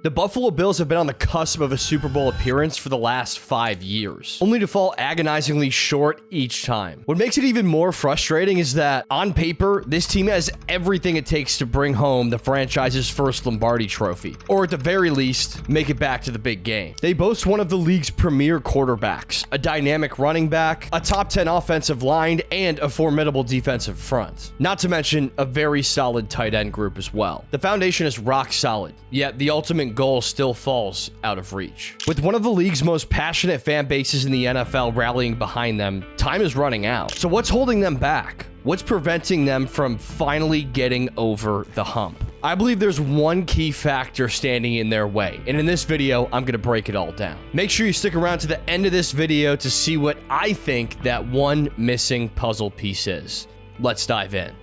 The Buffalo Bills have been on the cusp of a Super Bowl appearance for the last 5 years, only to fall agonizingly short each time. What makes it even more frustrating is that, on paper, this team has everything it takes to bring home the franchise's first Lombardi trophy, or at the very least, make it back to the big game. They boast one of the league's premier quarterbacks, a dynamic running back, a top 10 offensive line, and a formidable defensive front. Not to mention a very solid tight end group as well. The foundation is rock solid, yet the ultimate goal still falls out of reach. With one of the league's most passionate fan bases in the NFL rallying behind them, time is running out. So what's holding them back? What's preventing them from finally getting over the hump? I believe there's one key factor standing in their way, and in this video, I'm going to break it all down. Make sure you stick around to the end of this video to see what I think that one missing puzzle piece is. Let's dive in.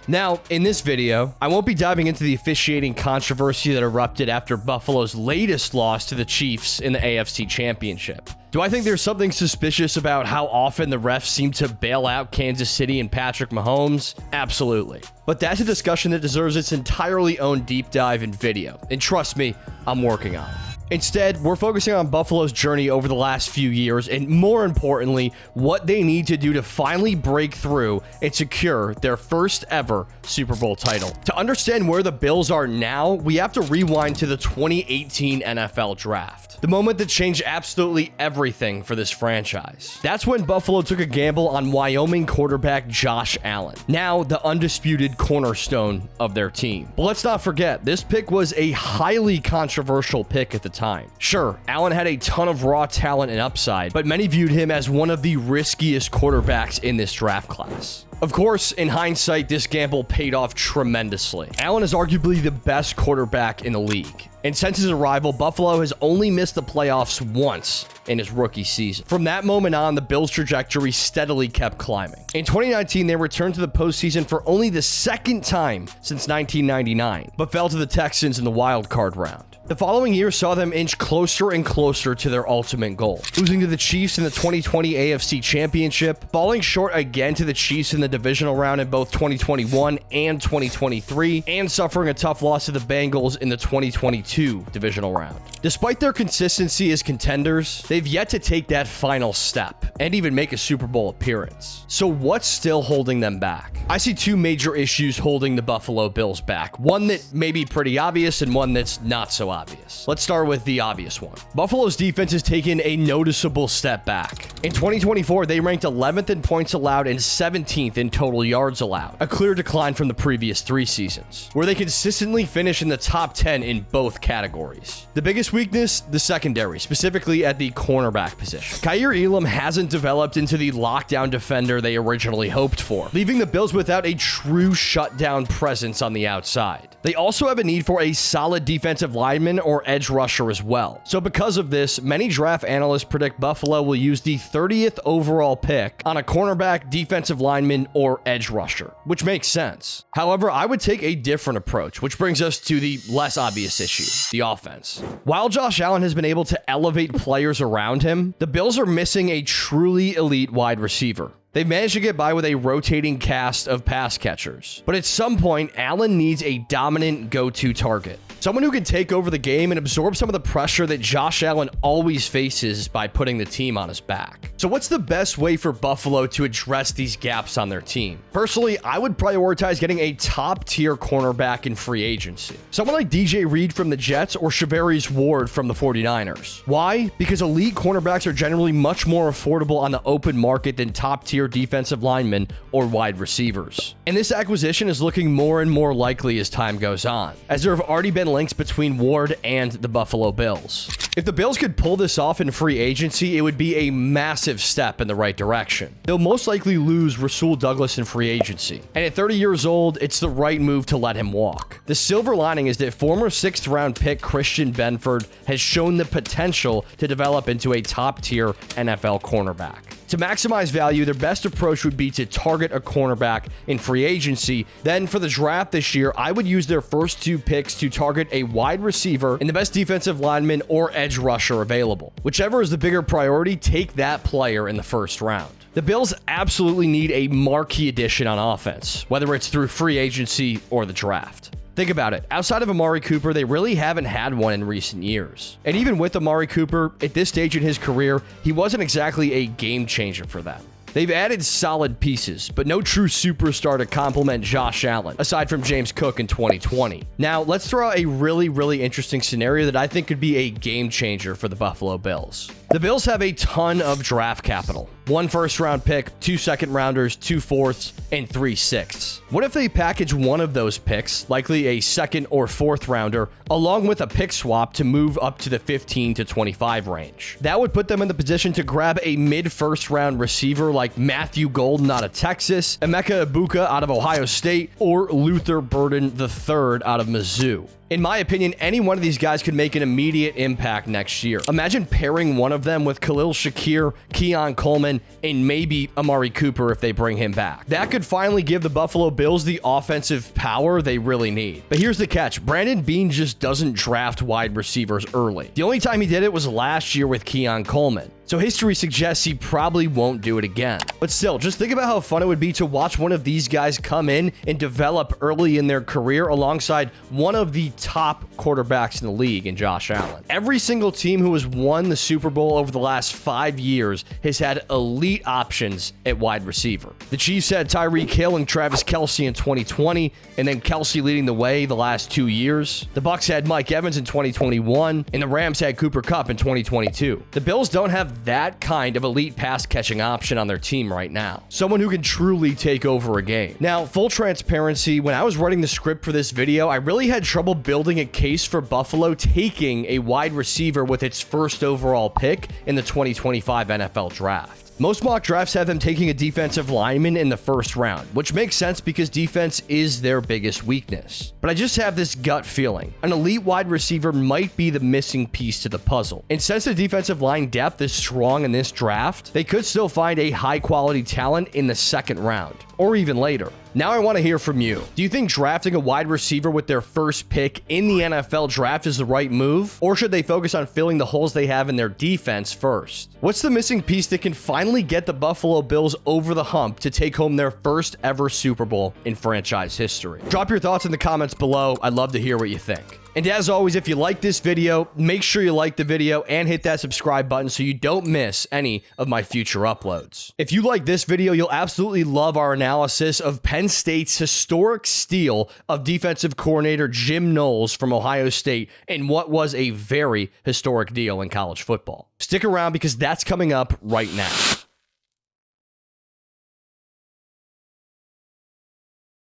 Now, in this video, I won't be diving into the officiating controversy that erupted after Buffalo's latest loss to the Chiefs in the AFC Championship. Do I think there's something suspicious about how often the refs seem to bail out Kansas City and Patrick Mahomes? Absolutely. But that's a discussion that deserves its entirely own deep dive in video. And trust me, I'm working on it. Instead, we're focusing on Buffalo's journey over the last few years and, more importantly, what they need to do to finally break through and secure their first ever Super Bowl title. To understand where the Bills are now, we have to rewind to the 2018 NFL Draft, the moment that changed absolutely everything for this franchise. That's when Buffalo took a gamble on Wyoming quarterback Josh Allen, now the undisputed cornerstone of their team. But let's not forget, this pick was a highly controversial pick at the time. Sure, Allen had a ton of raw talent and upside, but many viewed him as one of the riskiest quarterbacks in this draft class. Of course, in hindsight, this gamble paid off tremendously. Allen is arguably the best quarterback in the league, and since his arrival, Buffalo has only missed the playoffs once in his rookie season. From that moment on, the Bills' trajectory steadily kept climbing. In 2019, they returned to the postseason for only the second time since 1999, but fell to the Texans in the wild card round. The following year saw them inch closer and closer to their ultimate goal, losing to the Chiefs in the 2020 AFC Championship, falling short again to the Chiefs in the divisional round in both 2021 and 2023, and suffering a tough loss to the Bengals in the 2022 divisional round. Despite their consistency as contenders, they've yet to take that final step and even make a Super Bowl appearance. So what's still holding them back? I see two major issues holding the Buffalo Bills back, one that may be pretty obvious and one that's not so obvious. Let's start with the obvious one. Buffalo's defense has taken a noticeable step back. In 2024, they ranked 11th in points allowed and 17th in total yards allowed, a clear decline from the previous 3 seasons, where they consistently finish in the top 10 in both categories. The biggest weakness, the secondary, specifically at the cornerback position. Kaiir Elam hasn't developed into the lockdown defender they originally hoped for, leaving the Bills without a true shutdown presence on the outside. They also have a need for a solid defensive lineman or edge rusher as well. So because of this, many draft analysts predict Buffalo will use the 30th overall pick on a cornerback, defensive lineman, or edge rusher, which makes sense. However, I would take a different approach, which brings us to the less obvious issue, the offense. While Josh Allen has been able to elevate players around him, the Bills are missing a truly elite wide receiver. They've managed to get by with a rotating cast of pass catchers, but at some point, Allen needs a dominant go-to target. Someone who can take over the game and absorb some of the pressure that Josh Allen always faces by putting the team on his back. So what's the best way for Buffalo to address these gaps on their team? Personally, I would prioritize getting a top-tier cornerback in free agency. Someone like DJ Reed from the Jets or Shavarius Ward from the 49ers. Why? Because elite cornerbacks are generally much more affordable on the open market than top-tier defensive linemen or wide receivers. And this acquisition is looking more and more likely as time goes on, as there have already been links between Ward and the Buffalo Bills. If the Bills could pull this off in free agency, it would be a massive step in the right direction. They'll most likely lose Rasul Douglas in free agency, and at 30 years old, it's the right move to let him walk. The silver lining is that former 6th round pick Christian Benford has shown the potential to develop into a top-tier NFL cornerback. To maximize value, their best approach would be to target a cornerback in free agency. Then for the draft this year, I would use their first 2 picks to target a wide receiver and the best defensive lineman or edge rusher available. Whichever is the bigger priority, take that player in the first round. The Bills absolutely need a marquee addition on offense, whether it's through free agency or the draft. Think about it. Outside of Amari Cooper, they really haven't had one in recent years. And even with Amari Cooper, at this stage in his career, he wasn't exactly a game changer for them. They've added solid pieces, but no true superstar to complement Josh Allen, aside from James Cook in 2020. Now, let's throw out a really interesting scenario that I think could be a game changer for the Buffalo Bills. The Bills have a ton of draft capital. 1 first-round pick, 2 second-rounders, 2 fourths, and 3 sixths. What if they package one of those picks, likely a second or fourth rounder, along with a pick swap to move up to the 15 to 25 range? That would put them in the position to grab a mid-first round receiver like Matthew Golden out of Texas, Emeka Egbuka out of Ohio State, or Luther Burden III out of Mizzou. In my opinion, any one of these guys could make an immediate impact next year. Imagine pairing one of them with Khalil Shakir, Keon Coleman, and maybe Amari Cooper if they bring him back. That could finally give the Buffalo Bills the offensive power they really need. But here's the catch. Brandon Beane just doesn't draft wide receivers early. The only time he did it was last year with Keon Coleman. So history suggests he probably won't do it again. But still, just think about how fun it would be to watch one of these guys come in and develop early in their career alongside one of the top quarterbacks in the league in Josh Allen. Every single team who has won the Super Bowl over the last 5 years has had elite options at wide receiver. The Chiefs had Tyreek Hill and Travis Kelce in 2020, and then Kelce leading the way the last 2 years. The Bucs had Mike Evans in 2021, and the Rams had Cooper Kupp in 2022. The Bills don't have that kind of elite pass-catching option on their team right now. Someone who can truly take over a game. Now, full transparency, when I was writing the script for this video, I really had trouble building a case for Buffalo taking a wide receiver with its first overall pick in the 2025 NFL Draft. Most mock drafts have them taking a defensive lineman in the first round, which makes sense because defense is their biggest weakness. But I just have this gut feeling. An elite wide receiver might be the missing piece to the puzzle. And since the defensive line depth is strong in this draft, they could still find a high-quality talent in the second round, or even later. Now I want to hear from you. Do you think drafting a wide receiver with their first pick in the NFL draft is the right move? Or should they focus on filling the holes they have in their defense first? What's the missing piece that can finally get the Buffalo Bills over the hump to take home their first ever Super Bowl in franchise history? Drop your thoughts in the comments below. I'd love to hear what you think. And as always, if you like this video, make sure you like the video and hit that subscribe button so you don't miss any of my future uploads. If you like this video, you'll absolutely love our analysis of Penn State's historic steal of defensive coordinator Jim Knowles from Ohio State in what was a very historic deal in college football. Stick around because that's coming up right now.